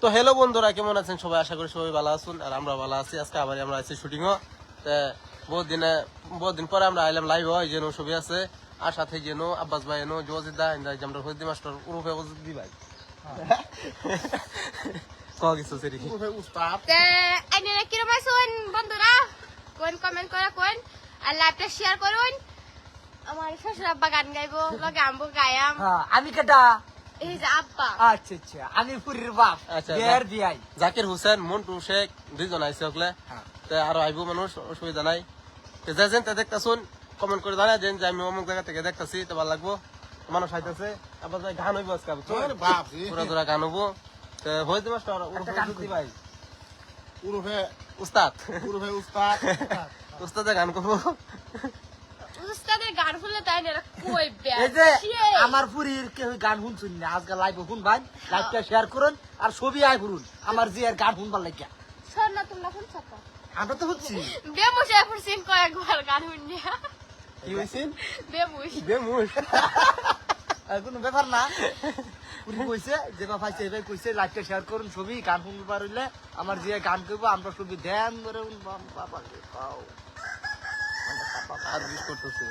তো হ্যালো বন্ধুরা, কেমন আছেন সবাই? আশা করি সবাই ভালো আছেন, আর আমরা ভালো আছি। আজকে আবার আমরা আছি শুটিংও। বহুত দিন পরে আমরা আইলাম লাইভ হয় যেন ছবি আছে, আর সাথে যেন আব্বাস ভাই এনো জোয়াজিদ দা আমরা হইদি মাস্টার উরুফে ওয়াজিদি ভাই কও কিছু সেরি উরুফে উস্তাদ। আপনারা কিরকম আছেন বন্ধুরা? কোন কমেন্ট করে কোন, আর লাইভটা শেয়ার করুন। আমার শ্বশুর আব্বা গান গাইবো, লগে আমবো গায়াম। হ্যাঁ, আমি কেটা? এই যে আব্বা। আচ্ছা আচ্ছা, আমি পুরীর বাপ। আচ্ছা, বিয়ের বিয়াই। জাকির হোসেন, মন্টু শেখ দুইজন আইসে ওকলে। আরো আইবো মানুষ, অসুবিধা নাই। যাইছেন তা দেখতাছুন, কমেন্ট করে জানাই দেন যে আমি অমুক জায়গা থেকে দেখতাছি, তো ভালো লাগবো। মানুষ আইতেছে, আবার ভাই গান হইব আজকে বাপ পুরা ধরা গান হবো। হইতে মাস্টার উরুফে ওয়াজিদি ভাই উরুফে উস্তাদ উরুফে উস্তাদ। উস্তাদে গান করবো। উস্তাদের গান শুনলে তাই না কই বে। এই যে আমার পুরীর কেউ গান শুনছুন না, আজকে লাইভ শুন ভাই, লাইভটা শেয়ার করুন আর ছবি আয় করুন আমার যে আর গান শুনবার লাগিয়া। শোন না তোমরা কোন ছাত্র? আমরা তো হচ্ছি বেমুশ এফরসিন কয়েকবার গান শুনিয়া। কি হইছেন? বেমুশ। বেমুশ আর কোনো ব্যাপার না। পুরী কইছে যে বাবা পাইছে এবার কইছে লাইভটা শেয়ার করুন, ছবি গান শুনবার হইলে আমার যে গান করবো আমরা ছবি ধ্যান ধরে শুনবাম। বাবা রে পাও আর বিশ করতেছে।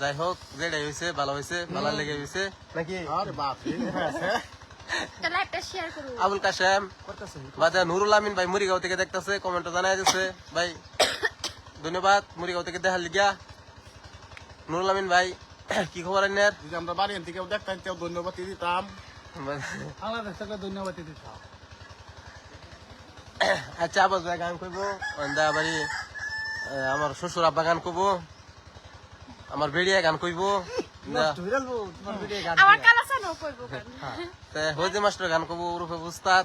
যাই হোক, যেটাই হয়েছে ভালো হয়েছে, ভালো লেগে হয়েছে নাকি? আরে বাপ আছে। তো লাইভটা শেয়ার করুন। আবুল কাশেম করতেছে বাদে নুরুল আমিন ভাই মুড়িগাঁও থেকে দেখতেছে, কমেন্টে জানাই দিচ্ছে ভাই ধন্যবাদ মুড়িগাঁও থেকে দেখার লিগা। নুরুল আমিন ভাই কি খবর আইনের? যদি আমরা বাড়ি থেকে দেখতাম তেও ধন্যবাদ দিতাম। আমাদের সাথে ধন্যবাদ দিতাম। আচ্ছা, আবার ভাই গান করবো, বাড়ি আমার শ্বশুর আব্বা গান করবো, আমার বেড়িয়া গান কইবো, আমার কালাসানো কইবো গান। হইতে মাস্টার গান করবো, উরুফে উস্তাদ।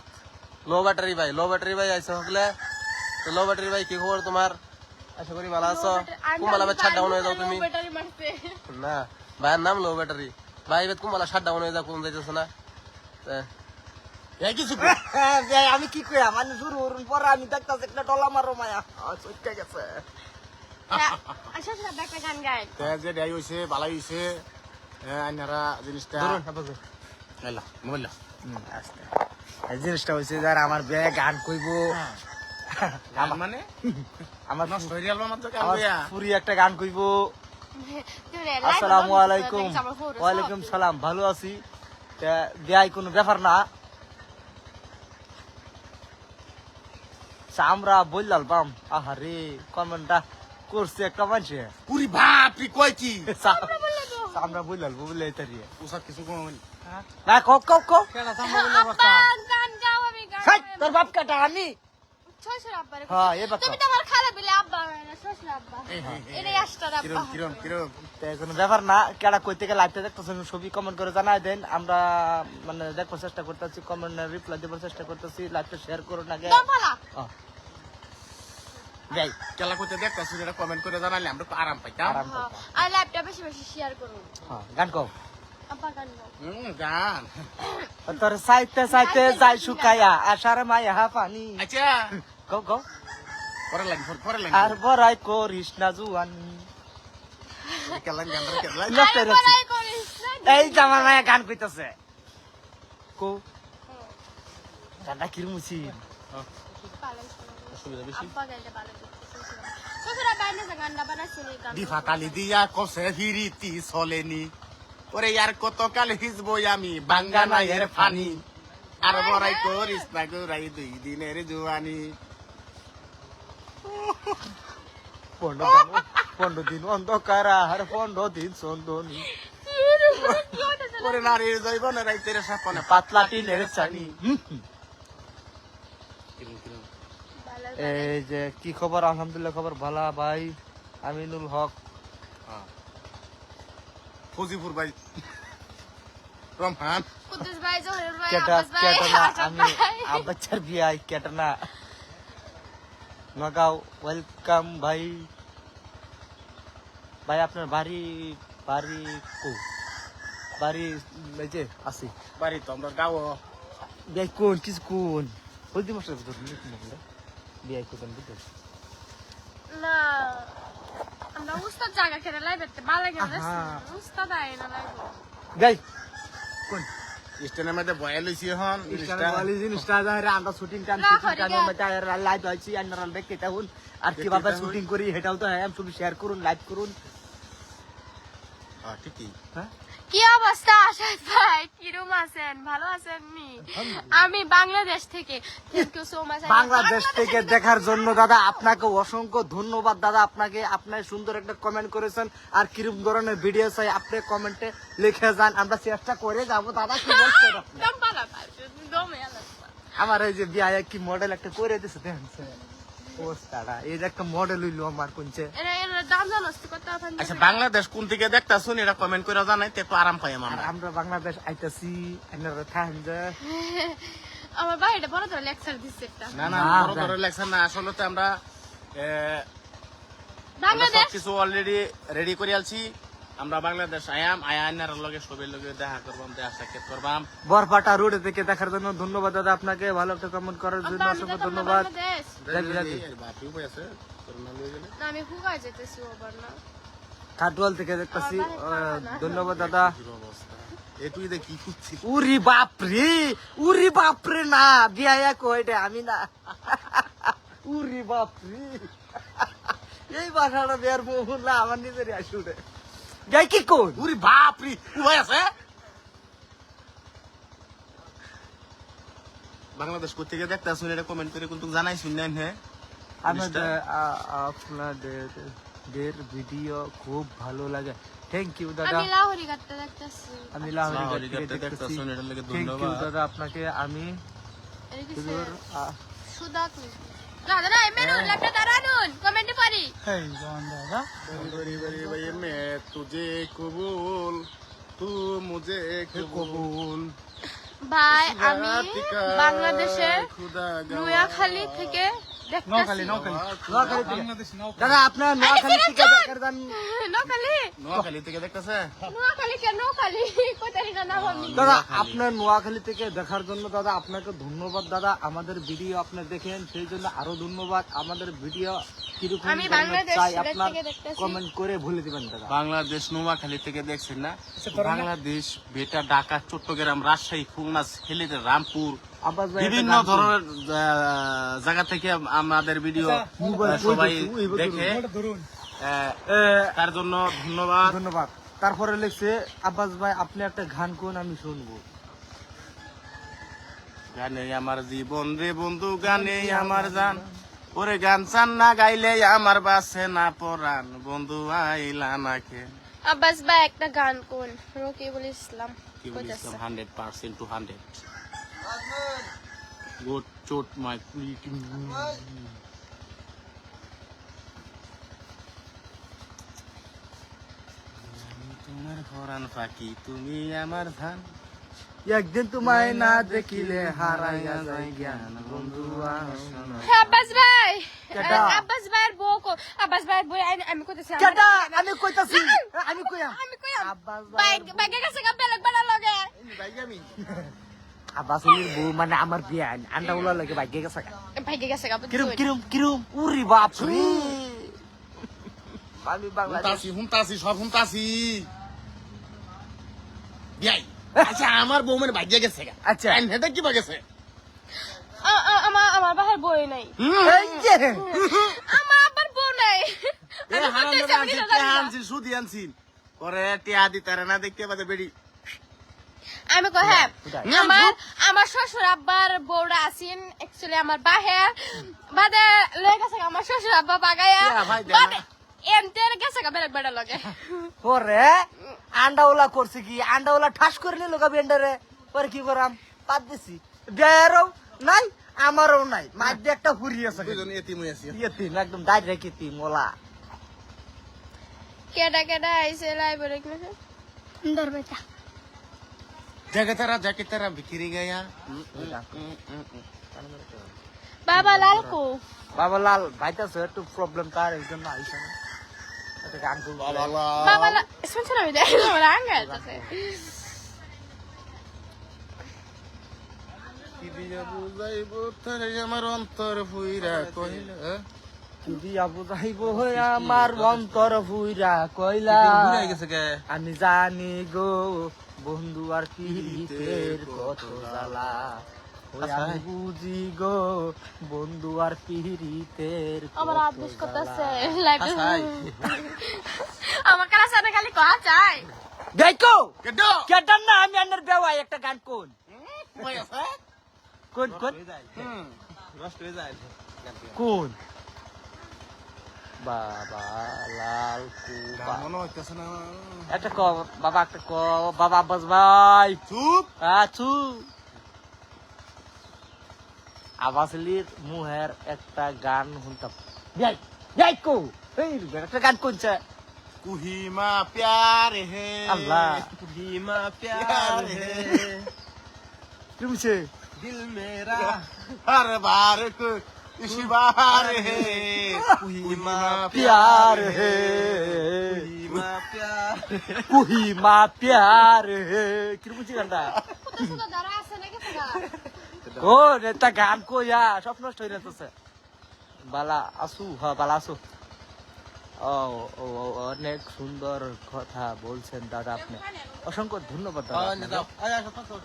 লো ব্যাটারি ভাই আইসা হকলে। তো লো ব্যাটারি ভাই কি খবর তোমার? আশা করি ভালো আছো। কুমালাবে ছাড় ডাউন হয়ে যাও তুমি। ব্যাটারি মারছে। না, ভাইয়ের নাম লো ব্যাটারি। ভাই এবার কুমালা ছাড় ডাউন হয়ে যাও, কোন যাইতেছে না। এই কিছু আমি কি কই আমার শুরু করুন পরে আমি দেখতাছি একটা টলা মারো মায়া চটকে গেছে। আচ্ছা আচ্ছা, একটা গান গাই। তে যে দেই হইছে ভালাই হইছে। আইনারা জিনিসটা এলা মোবাইল এই জিনিসটা হয়েছে যার আমার ব্যাগ গান কইবো, গান মানে আমার নষ্ট হয়ে গেল মাত্র কাল আমার দিয়া। পুরি একটা গান কইবো। তুই আসসালামু আলাইকুম। ওয়ালাইকুম সালাম, ভালো আছি। বিয়াই কোনো ব্যাপার না, আমরা বললাল বাম। আহারে কমেন্টটা করছে একটা মানুষে, পুরি বাপ রে কয় কি আমরা বললাল বলে এটারি উসাদ কিছু কম না কক কক কক আব্বা গান গাও, আমি গান হাই, গাই। তোর বাপ কাটা আমি। শ্বশুর আব্বারে হ্যাঁ, এবার তুমি তো আমার খালা বিলে আব্বা হয় না, শ্বশুর আব্বা। এটাই আসটার আব্বা। কিরম কিরম কোনো ব্যাপার না, কেডা কই থেকে লাইভটা দেখতেছেন ছবি কমেন্ট করে জানাই দেন, আমরা মানে দেখবার চেষ্টা করতেছি, কমেন্ট রিপ্লাই দেবার চেষ্টা করতেছি, লাইভটা শেয়ার করুন আগে। দফালা। যাই কেলা করতে দেখতাছি, এটা কমেন্ট করে জানালে আমরা একটু আরাম পাইতাম। আরাম হ্যাঁ, আর লাইভটা বেশি বেশি শেয়ার করুন। হ্যাঁ, গান কও। আব্বা গান গাও। গান তোর সাইতে সাইতে যাই শুকায়া আশার মায়া পানি। আচ্ছা কও কও। পরে লাগি আর বড়াই করিস না জুয়ানি। কেলা গান কেলা নষ্ট আরে হচ্ছে। বড়াই করিস না। এই যে আমার মায়া গান কইতাছে। কো গানটা কিরমুছি। পালাই শোনা। অসুবিধা বেশি। আব্বা গাইলে ভালো করতেছে। শ্বশুর আব্বা এনে যে গানটা বানাইছিল, এই গান। দি ফাতালি দিয়া কসে হিরিতি চলেনি ওরে ইয়ার কত কাল হিজবই আমি বাঙ্গানা এর ফানি আর বড়াই করিস না গুরাই 2 দিনের জুয়ানি। 15 দিন অন্ধকার আর 15 দিন সন্দনী। ওরে নারীর জৈবনে রাইতের সাপনে পাতলা টিনের চানি। ভালো এই যে কি খবর? আলহামদুলিল্লাহ খবর ভালো ভাই। আমিনুল হক। ফজিপুর ভাই রমহান কুদ্দুস ভাই, জহিরুল ভাই, কেটা আব্বাস ভাই, কেটা না আশরাফ আমি ভাই। আব্বাচার বিয়াই কেটা না। নগাঁও ওয়েলকাম ভাই। ভাই আপনার বাড়ি বাড়ি কো? বাড়ি এই যে আছি। বাড়ি তো আমরা গাও বিয়াই কোন কিছু কোন? হলদি মাস্টার ভিতর বিয়াই কোন ভিতর? না, আমরা উস্তাদ জায়গা খেলে লাইভে ভালো লাগে না। আহা। উস্তাদ আয় না লাইভ। গাই কোন স্টেনের মধ্যে বয়া লইছি এখন জিনিসটা আমরা শুটিং টাইম লাইভ হয়েছি আপনারা দেখতে থাকুন আর কিভাবে শুটিং করি সেটাও তো হ্যাঁ ছবি শেয়ার করুন লাইভ করুন ঠিকই কি অবস্থা আশাদ ভাই কিরম আছেন ভালো আছেন নি আমি বাংলাদেশ থেকে thank you so much Bangladesh থেকে দেখার জন্য দাদা আপনাকে অসংখ্য ধন্যবাদ দাদা আপনাকে আপনার সুন্দর একটা কমেন্ট করেছেন আর কিরকম ধরনের ভিডিও চাই আপনি কমেন্টে লিখে যান আমরা চেষ্টা করে যাবো দাদা কি বলছেন আমার এই যে বিয়ে কি মডেল একটা করে দিছে দেখছেন অবস্থাটা এই যে একটা মডেল হইলো আমার কোনছে দাম জানোস কত আচ্ছা বাংলাদেশ কোন থেকে দেখতাছুন এটা কমেন্ট করে জানাই তো একটু আরাম পাই আর আমরা আমরা বাংলাদেশ আইতাছি আপনারা থাকেন যে আমার ভাই এটা বড় ধরে লেকচার দিচ্ছে একটা না না না, বড় ধরে লেখছেন না আসলে তো আমরা বাংলাদেশ কিছু অলরেডি রেডি করে আলছি আমরা বাংলাদেশ আয়ানার লগে সবের লগে দেখা করবাম দেখা সাক্ষাৎ করবাম বরপাটা রোড থেকে দেখার জন্য ধন্যবাদ দাদা আপনাকে ভালো একটা কমেন্ট করার জন্য অসংখ্য ধন্যবাদ বাপি উপায় আছে করোনা লয়ে গেলে না আমি হুগাই যেতেছি ওবার না কাটওয়াল থেকে দেখতেছি ধন্যবাদ দাদা কি অবস্থা এটুই দে কি করছি উরি বাপরে না বিয়া কইটা আমি না উরি বাপরে এই ভাষাটা বের বহু না আমার নিজেরই আসুরে যাই কি কোন উরি বাপ রে উপায় আছে বাংলাদেশ কোথা থেকে দেখতাছুন এটা কমেন্ট করে কিন্তু জানাই শুনলেন হ্যাঁ আপনাদের ভিডিও খুব ভালো লাগে থ্যাংক ইউ দাদা আমি লাহোরি কাটতে দেখতেছি আমি লাহোরি কাটতে দেখতাছুন এটার লাগি থ্যাংক ইউ ধন্যবাদ দাদা আপনাকে আমি এটা কি হুজুর, সুদা কই না দাদা এমন ল্যাপটপ দাঁড়ানুন কমেন্টে পারি बड़ी बड़ी भाई मैं तुझे कबूल तू मुझे कबूल ভাই আমি বাংলাদেশের নোয়াখালী থেকে দেখতেছি দাদা আপনার নোয়াখালী থেকে দেখার জন্য নোয়াখালী নোয়াখালী থেকে দেখতেছে নোয়াখালী কেন নোয়াখালী কোথায় না নাম আমি দাদা আপনার নোয়াখালী থেকে দেখার জন্য দাদা আপনাকে ধন্যবাদ দাদা আমাদের ভিডিও আপনি দেখেন সেই জন্য আরো ধন্যবাদ আমাদের ভিডিও কিরকম আমি ধরনের বাংলাদেশ চাই সিলেট আপনার থেকে দেখতেছি। কমেন্ট করে বলে দিবেন দাদা বাংলাদেশ নোয়াখালী থেকে দেখছেন না বাংলাদেশ বেটা ঢাকা চট্টগ্রাম রাজশাহী খুলনা সিলেট রামপুর আব্বাস ভাই বিভিন্ন ধরনের জায়গা থেকে আমাদের ভিডিও সবাই দেখে তার জন্য ধন্যবাদ ধন্যবাদ তারপরে লিখছে আব্বাস ভাই আপনি একটা গান কোন আমি শুনবো গানে আমার জীবন রে বন্ধু গানে আমার জান ওরে গান চান না গাইলে আমার বাসে না পরান বন্ধু আইলা নাকে আব্বাস ভাই একটা গান কোন রকিবুল ইসলাম কি বলিস 100% to 100 গুড চোট মাই তোমার হরান ফাঁকি তুমি আমার ধান একদিন তোমায় না দেখিলে হারাইয়া যায় জ্ঞান বন্ধু আসনা আব্বাস ভাই কেডা? আব্বাস ভাইয়ের বউ আব্বাস ভাইয়ের বউ আমি কইতেছি কেডা আমি কইতাছি আমি কইয়া আমি কইয়া আব্বাস ভাই বাইকে গেছে গা বেলেগ বেলা লগে আব্বাস আলীর বউ মানে আমার বিয়া আন্ডা উলা লাগে ভাগ্যে গেছে বাইকে গেছে গা কিরম কিরম কিরম উরি বাপ রে আমি বাংলাদেশ হুমতাছি সব হুমতাছি বিয়াই আচ্ছা আমার বউ মানে ভাগ্যে গেছে আচ্ছা। এটা কি গেছে আমার বাহার বই নাই এই যে আমার আবার বউ নাই সুদি আনছি পরে টিয়া দিতারে না দেখতে পাবে বেড়ি আমি কই হ্যাঁ আমার শ্বশুর আব্বার বউরা আছেন অ্যাকচুয়ালি আমার বাহের বাদে লয়ে গেছে আমার শ্বশুর আব্বা বাগায়া ভাই দে বাদে এমতের গেছে গা বেলেগ বেড়া লগে ওরে আন্ডাওলা করছে কি আন্ডাওলা ঠাস করে নিল গা বেন্ডারে পরে কি করাম বাদ দিছি বিয়ারও নাই আমারও নাই মাঝে একটা হুরি আছে দুজন এতিম হই আছি ইয়েতিম একদম ডাইরেক্ট ইয়েতিম ওলা কেডা কেডা আইছে লাইব্রেরি কিনে দরবেটা জাকে তারা বিক্রি গয়া বাবা লাল কো বাবালাল ভাইটাছে একটু প্রবলেম তার এই জন্য আইসা না একটা গান করবো বাবা লাল শুনছ না আমি দেখি আমার আঙ্গা আছে কি দিয়া বুঝাইব তোরে আমার অন্তর ফুইরা কইল কি দিয়া বুঝাইব আমার অন্তর ফুইরা কইলা গেছে কে আমি জানি গো বন্ধু আর পিরিতের কত জ্বালা ওই আমি বুঝি গো বন্ধু আর পিরিতের আমার কত আদেশ করতেছে জ্বালা। লাইভে হাসাই। আমার কাছে না খালি কথা চাই গাইকো কেডো কেটার না আমি আন্নার বেওয়াই একটা গান কোন কই আছে কোন কোন হুম নষ্ট হয়ে যায় কোন বাবা লাল কুপা মনে হইতেছে না একটা ক বাবা একটা ক বাবা আব্বাস ভাই চুপ আছু আবাসলির মুহের একটা গান শুনতাম যাই যাই কো এই একটা গান কোনছে কুহিমা প্যার হে আল্লাহ धीमा प्यार है কিমছে दिल मेरा हर बार को इस बार है कुहीमा प्यार है धीमा प्यार কুহি মা প্যার হে কিমছে গানটা কত সুন্দর দাঁড়া আছে নাকি ফুগা ও নেতা গান কইয়া সব নষ্ট হয়ে যাচ্ছে বালা আসু হ্যাঁ বালা আসু ও ও ও, অনেক সুন্দর কথা বলছেন দাদা আপনি অসংখ্য ধন্যবাদ দাদা हाँ আপনাকে। निदा आया सब तो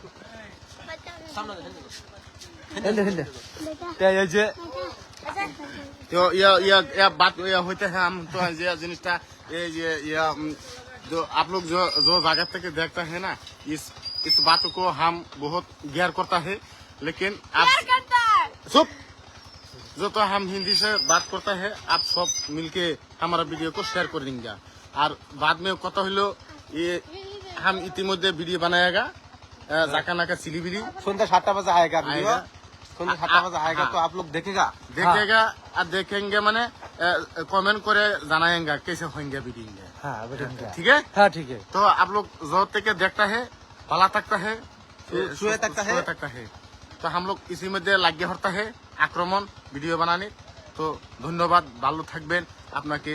सामने হেন্দে হেন্দে তাই এই যে तो यह बात यह होते हैं हम तो ये जिनिसटा ये जो आप लोग जो जगह तक देखते हैं ना इस बात को हम बहुत गैर करता है लेकिन आप प्यार करता है चुप जो तो हम हिंदी से बात करते हैं आप सब मिलके हमारा वीडियो को शेयर कर देंगे और बाद में कत हलो ये हम इतिमध्य वीडियो बनाएगा जाका नाका सिलीबिली संध्या 7टा बजे आएगा वीडियो आएगा। संध्या 7टा बजे आएगा तो आप लोग देखेगा देखेगा और देखेंगे माने कमेंट करे जनाएंगे कैसे होंगे वीडियो হ্যাঁ বেটা ठीक है হ্যাঁ ঠিক আছে तो आप लोग जो तक देखता है भला तकता है सुए तकता है। सुए तकता है तो हम लोग इसी मध्य लागे होता है आक्रमण वीडियो बनाने तो धन्यवाद ভালো থাকবেন আপনাকে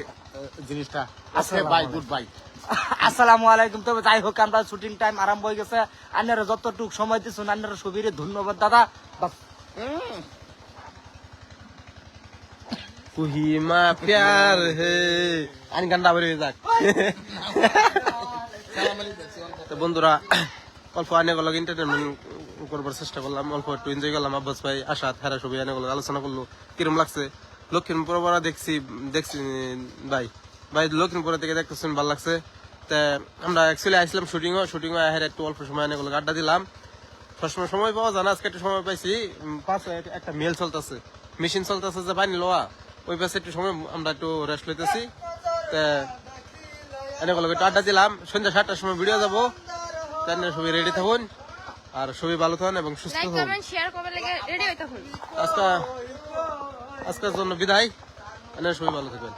জিনিসটা আছে বাই গুড বাই আসসালামু আলাইকুম তবে যাই হোক আমরা শুটিং টাইম আরম্ভ হয়ে গেছে আপনারা যতটুক সময় দিচ্ছেন আপনারা সবিরে ধন্যবাদ দাদা বাস कुहीमा प्यार है আইন গান্ডা বেরিয়ে যাক তো বন্ধুরা অল্প অনেকগুলো এন্টারটেনমেন্ট করবার চেষ্টা করলাম অল্প একটু এনজয় করলাম আব্বাস ভাই আশাত হেরা সবাই অনেকগুলো আলোচনা করলো কিরম লাগছে লক্ষ্মীপুর পড়া দেখছি ভাই ভাই লক্ষ্মীপুর থেকে দেখতেছেন ভালো লাগছে তা আমরা অ্যাকচুয়ালি আসলাম শুটিংও হের একটু অল্প সময় অনেকগুলো আড্ডা দিলাম সবসময় সময় পাওয়া যায় না আজকে একটু সময় পাইছি পাশে একটা মেল চলতেছে মেশিন চলতেছে যে পানি লোয়া ওই পাশে একটু সময় আমরা একটু রেস্ট লইতেছি অনেকগুলো একটু আড্ডা দিলাম সন্ধ্যা 7টার সময় ভিডিও যাবো তাই সবাই রেডি থাকুন আর সবাই ভালো থাকুন এবং সুস্থ লাইক থাকুন কমেন্ট শেয়ার করবে লাগে রেডি হইতে হল আজকের জন্য বিদায় সবাই ভালো থাকবেন